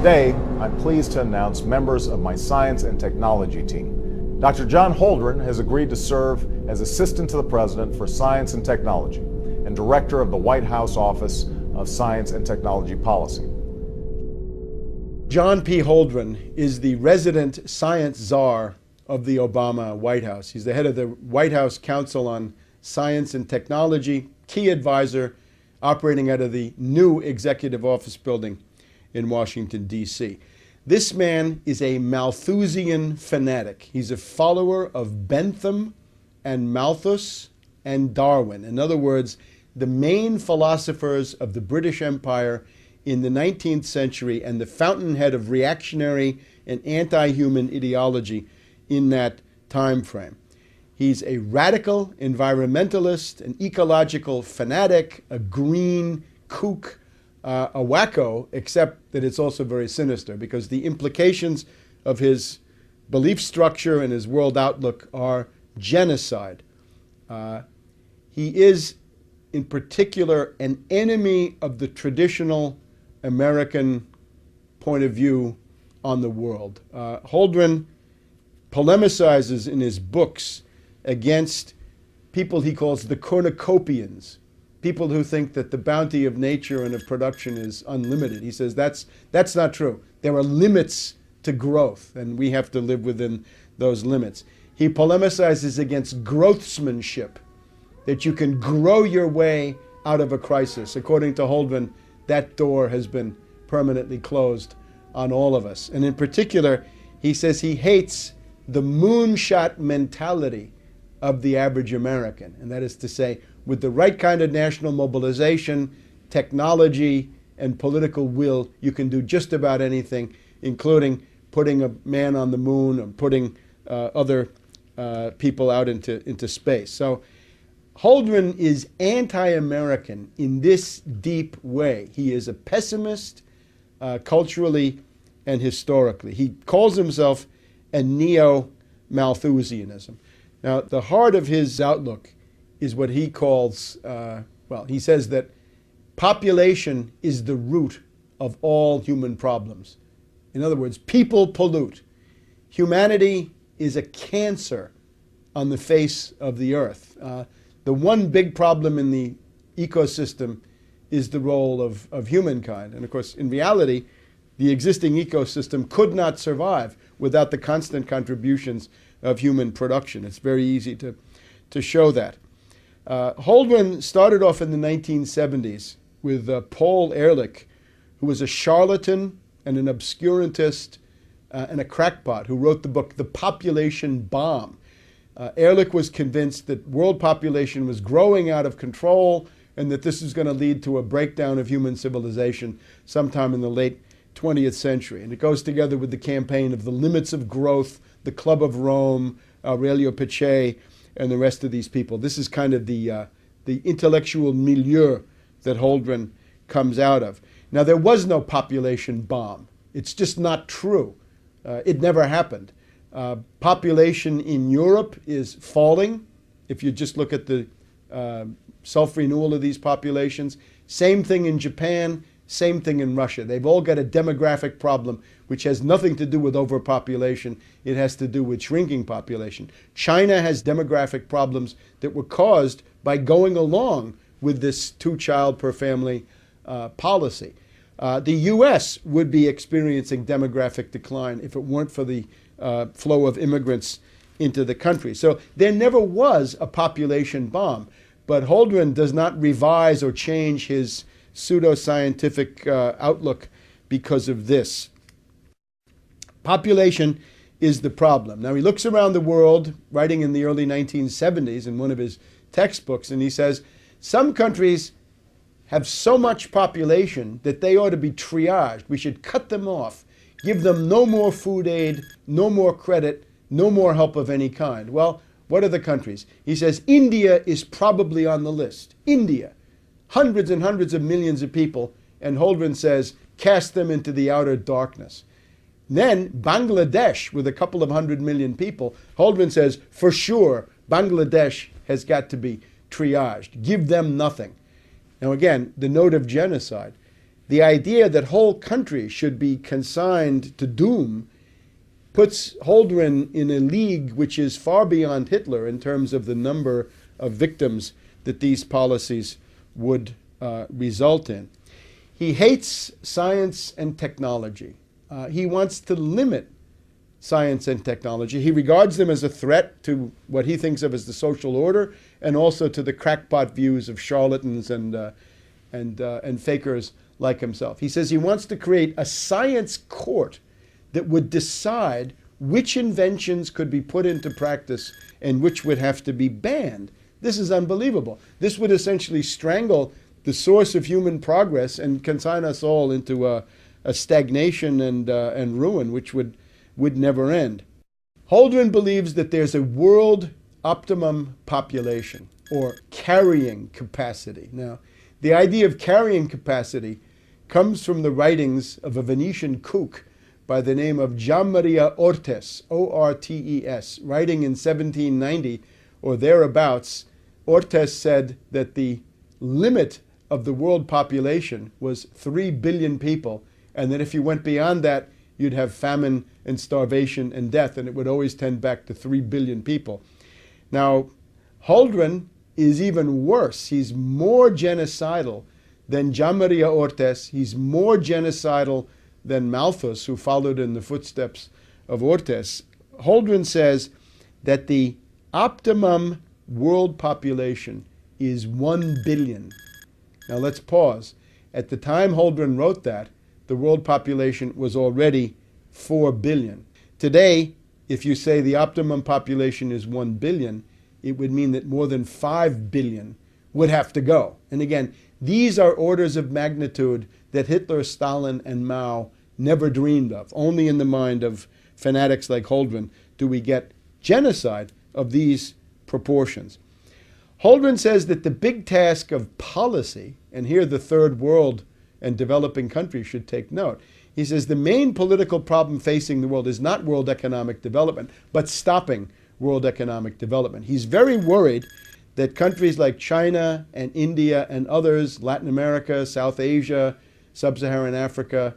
Today, I'm pleased to announce members of my science and technology team. Dr. John Holdren has agreed to serve as Assistant to the President for Science and Technology and Director of the White House Office of Science and Technology Policy. John P. Holdren is the resident science czar of the Obama White House. He's the head of the White House Council on Science and Technology, key advisor operating out of the new Executive Office building in Washington, D.C. This man is a Malthusian fanatic. He's a follower of Bentham and Malthus and Darwin. In other words, the main philosophers of the British Empire in the 19th century and the fountainhead of reactionary and anti-human ideology in that time frame. He's a radical environmentalist, an ecological fanatic, a green kook, a wacko, except that it's also very sinister because the implications of his belief structure and his world outlook are genocide. He is, in particular, an enemy of the traditional American point of view on the world. Holdren polemicizes in his books against people he calls the cornucopians, people who think that the bounty of nature and of production is unlimited. He says that's not true. There are limits to growth, and we have to live within those limits. He polemicizes against growthsmanship, that you can grow your way out of a crisis. According to Holdren, that door has been permanently closed on all of us. And in particular, he says he hates the moonshot mentality of the average American. And that is to say, with the right kind of national mobilization, technology, and political will, you can do just about anything, including putting a man on the moon or putting other people out into space. So Holdren is anti-American in this deep way. He is a pessimist culturally and historically. He calls himself a neo-Malthusianism. Now, the heart of his outlook is what he calls, he says that population is the root of all human problems. In other words, people pollute. Humanity is a cancer on the face of the earth. The one big problem in the ecosystem is the role of humankind. And of course, in reality, the existing ecosystem could not survive without the constant contributions of human production. It's very easy to show that. Holdren started off in the 1970s with Paul Ehrlich, who was a charlatan and an obscurantist and a crackpot who wrote the book The Population Bomb. Ehrlich was convinced that world population was growing out of control and that this was going to lead to a breakdown of human civilization sometime in the late 20th century. And it goes together with the campaign of the limits of growth, the Club of Rome, Aurelio Peccei, and the rest of these people. This is kind of the intellectual milieu that Holdren comes out of. Now, there was no population bomb. It's just not true. It never happened. Population in Europe is falling, if you just look at the self-renewal of these populations. Same thing in Japan, same thing in Russia. They've all got a demographic problem which has nothing to do with overpopulation. It has to do with shrinking population. China has demographic problems that were caused by going along with this two-child per family policy. The U.S. would be experiencing demographic decline if it weren't for the flow of immigrants into the country. So there never was a population bomb, but Holdren does not revise or change his pseudoscientific outlook because of this. Population is the problem. Now, he looks around the world, writing in the early 1970s in one of his textbooks, and he says, some countries have so much population that they ought to be triaged. We should cut them off, give them no more food aid, no more credit, no more help of any kind. Well, what are the countries? He says India is probably on the list. India, hundreds and hundreds of millions of people, and Holdren says, cast them into the outer darkness. Then Bangladesh, with a couple of 100 million people, Holdren says, for sure, Bangladesh has got to be triaged. Give them nothing. Now again, the note of genocide. the idea that whole countries should be consigned to doom puts Holdren in a league which is far beyond Hitler in terms of the number of victims that these policies would result in. He hates science and technology. He wants to limit science and technology. He regards them as a threat to what he thinks of as the social order, and also to the crackpot views of charlatans and fakers like himself. He says he wants to create a science court that would decide which inventions could be put into practice and which would have to be banned. This is unbelievable. This would essentially strangle the source of human progress and consign us all into a stagnation and ruin, which would never end. Holdren believes that there's a world optimum population, or carrying capacity. Now, the idea of carrying capacity comes from the writings of a Venetian kook by the name of Gianmaria Ortes, O-R-T-E-S, writing in 1790 or thereabouts. Ortes said that the limit of the world population was 3 billion people, and that if you went beyond that, you'd have famine and starvation and death, and it would always tend back to 3 billion people. Now, Holdren is even worse. He's more genocidal than Gianmaria Ortes. He's more genocidal than Malthus, who followed in the footsteps of Ortes. Holdren says that the optimum world population is 1 billion. Now let's pause. At the time Holdren wrote that, the world population was already 4 billion. Today, if you say the optimum population is 1 billion, it would mean that more than 5 billion would have to go. And again, these are orders of magnitude that Hitler, Stalin, and Mao never dreamed of. Only in the mind of fanatics like Holdren do we get genocide of these proportions. Holdren says that the big task of policy, and here the third world and developing countries should take note. He says the main political problem facing the world is not world economic development, but stopping world economic development. He's very worried that countries like China and India and others, Latin America, South Asia, Sub-Saharan Africa,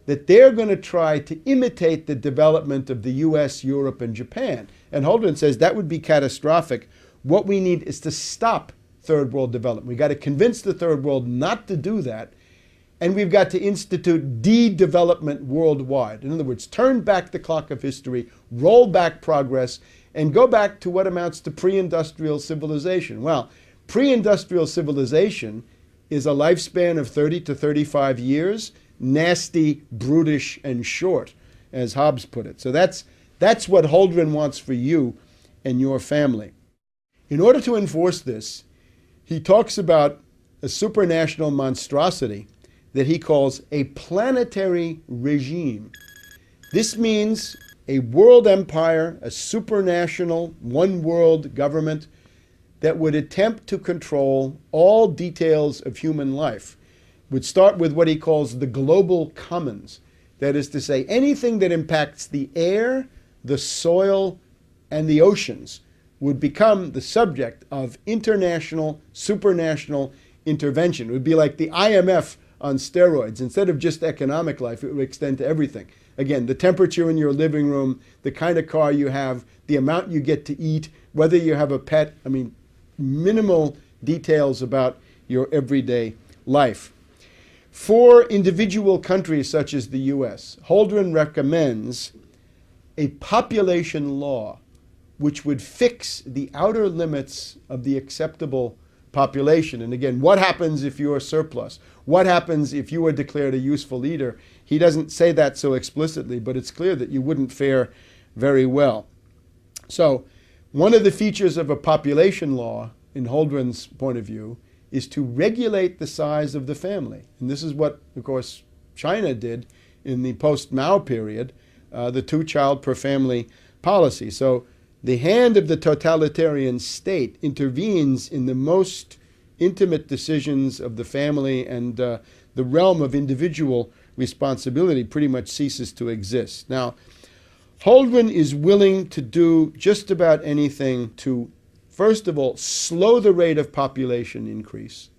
that they're going to try to imitate the development of the US, Europe, and Japan. And Holdren says that would be catastrophic. What we need is to stop third world development. We've got to convince the third world not to do that, and we've got to institute de-development worldwide. In other words, turn back the clock of history, roll back progress, and go back to what amounts to pre-industrial civilization. Well, pre-industrial civilization is a lifespan of 30 to 35 years, nasty, brutish, and short, as Hobbes put it. So that's what Holdren wants for you and your family. In order to enforce this, he talks about a supranational monstrosity that he calls a planetary regime. This means a world empire, a supranational, one world government that would attempt to control all details of human life. Would start with what he calls the global commons. That is to say, anything that impacts the air, the soil, and the oceans would become the subject of international, supranational intervention. It would be like the IMF on steroids. Instead of just economic life, it would extend to everything. Again, the temperature in your living room, the kind of car you have, the amount you get to eat, whether you have a pet. I mean, minimal details about your everyday life. For individual countries such as the US, Holdren recommends a population law which would fix the outer limits of the acceptable population. And again, what happens if you are surplus? What happens if you are declared a useful leader? He doesn't say that so explicitly, but it's clear that you wouldn't fare very well. So one of the features of a population law, in Holdren's point of view, is to regulate the size of the family. And this is what, of course, China did in the post-Mao period, the two-child per family policy. So the hand of the totalitarian state intervenes in the most intimate decisions of the family, and the realm of individual responsibility pretty much ceases to exist. Now, Holdren is willing to do just about anything to, first of all, slow the rate of population increase.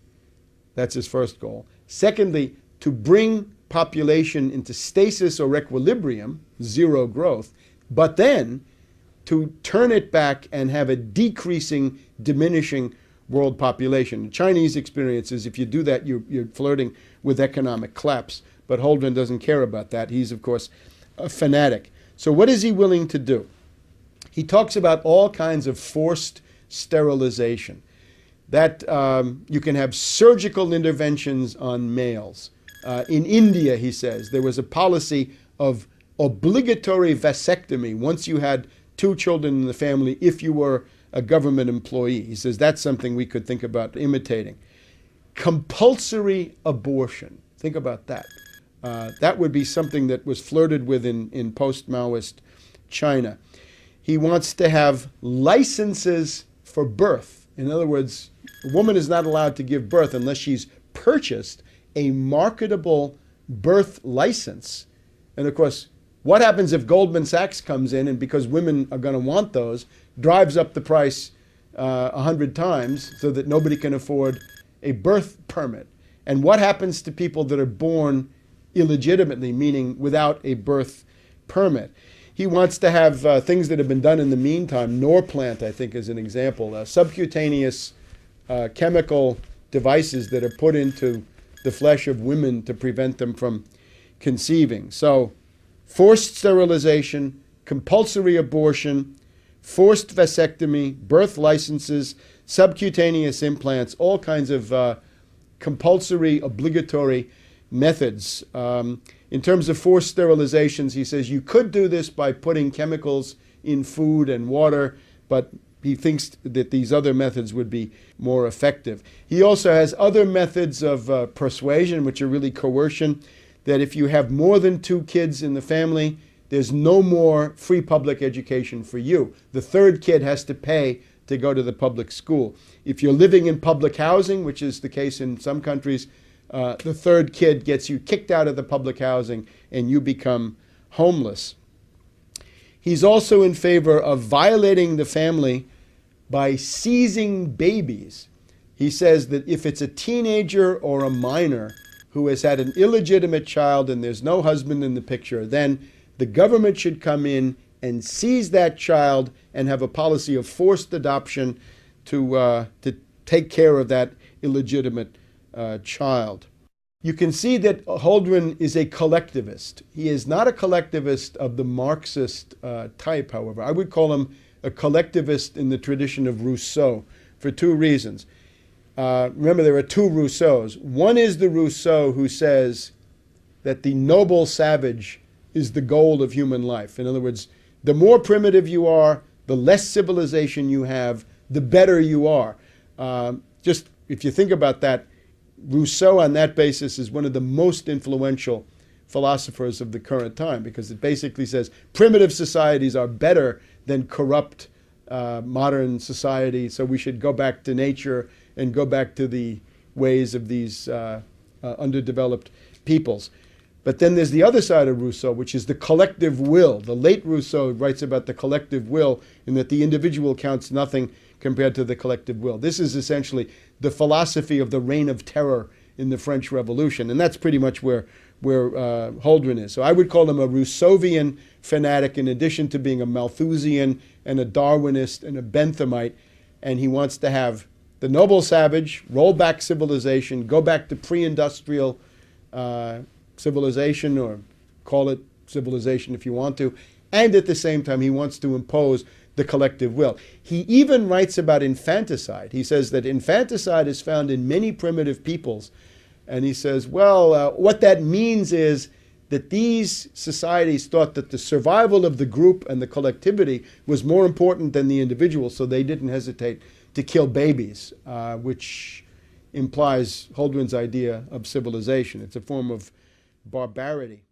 That's his first goal. Secondly, to bring population into stasis or equilibrium, zero growth, but then to turn it back and have a decreasing, diminishing world population. The Chinese experience is if you do that, you're flirting with economic collapse. But Holdren doesn't care about that. He's, of course, a fanatic. So what is he willing to do? He talks about all kinds of forced sterilization, that you can have surgical interventions on males. In India, he says, there was a policy of obligatory vasectomy once you had 2 children in the family if you were a government employee. He says that's something we could think about imitating. Compulsory abortion. Think about that. That would be something that was flirted with in post-Maoist China. He wants to have licenses for birth. In other words, a woman is not allowed to give birth unless she's purchased a marketable birth license. And of course, what happens if Goldman Sachs comes in and, because women are going to want those, drives up the price 100 times so that nobody can afford a birth permit? And what happens to people that are born illegitimately, meaning without a birth permit? He wants to have things that have been done in the meantime. Norplant, I think, is an example. Subcutaneous chemical devices that are put into the flesh of women to prevent them from conceiving. So, forced sterilization, compulsory abortion, forced vasectomy, birth licenses, subcutaneous implants, all kinds of compulsory, obligatory methods. In terms of forced sterilizations, he says you could do this by putting chemicals in food and water, but he thinks that these other methods would be more effective. He also has other methods of persuasion, which are really coercion, that if you have more than 2 kids in the family, there's no more free public education for you. The 3rd kid has to pay to go to the public school. If you're living in public housing, which is the case in some countries, the 3rd kid gets you kicked out of the public housing and you become homeless. He's also in favor of violating the family by seizing babies. He says that if it's a teenager or a minor who has had an illegitimate child and there's no husband in the picture, then the government should come in and seize that child and have a policy of forced adoption to take care of that illegitimate child. You can see that Holdren is a collectivist. He is not a collectivist of the Marxist type, however. I would call him a collectivist in the tradition of Rousseau for 2 reasons. Remember, there are 2 Rousseaus. One is the Rousseau who says that the noble savage is the goal of human life. In other words, the more primitive you are, the less civilization you have, the better you are. Just if you think about that, Rousseau on that basis is one of the most influential philosophers of the current time, because it basically says primitive societies are better than corrupt modern society, so we should go back to nature and go back to the ways of these underdeveloped peoples. But then there's the other side of Rousseau, which is the collective will. The late Rousseau writes about the collective will and that the individual counts nothing compared to the collective will. This is essentially the philosophy of the reign of terror in the French Revolution, and that's pretty much where Holdren is. So I would call him a Rousseauvian fanatic in addition to being a Malthusian and a Darwinist and a Benthamite, and he wants to have the noble savage, roll back civilization, go back to pre-industrial civilization, or call it civilization if you want to, and at the same time he wants to impose the collective will. He even writes about infanticide. He says that infanticide is found in many primitive peoples, and he says, well, what that means is that these societies thought that the survival of the group and the collectivity was more important than the individual, so they didn't hesitate to kill babies, which implies Holdren's idea of civilization. It's a form of barbarity.